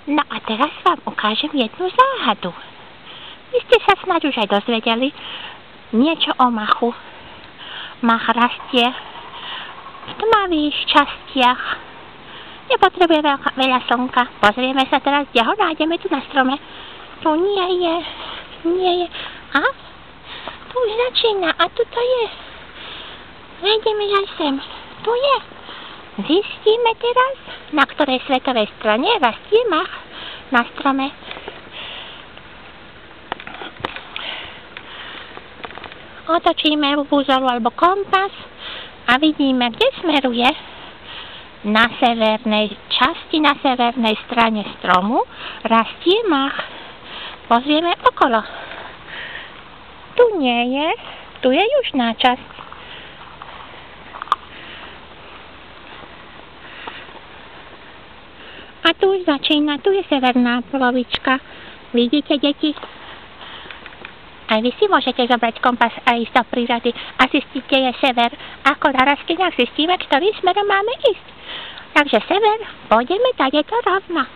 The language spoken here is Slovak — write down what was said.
No a teraz vám ukážem jednu záhadu. Vy ste sa snáď už aj dozvedeli niečo o machu. Mach rastie v tmavých častiach. Nepotrebuje veľa slnka. Pozrieme sa teraz, kde ho nájdeme tu na strome. Tu nie je. A? Tu už začína. A tu to je. Vejdeme aj sem. Tu je. Zistíme teraz, na ktorej svetovej strane rastie mach na strome. Otočíme búzolu alebo kompas a vidíme, kde smeruje. Na severnej časti, na severnej strane stromu rastie mach. Pozrieme okolo. Tu nie je, tu je južná časť. A tu už začína, tu je severná polovička. Vidíte, deti? Aj vy si môžete zobrať kompas a ísť do prírody a zistiť, kde je sever. Ako na rastlinách zistíme, ktorým smerom máme ísť. Takže sever, pôjdeme tady to rovno.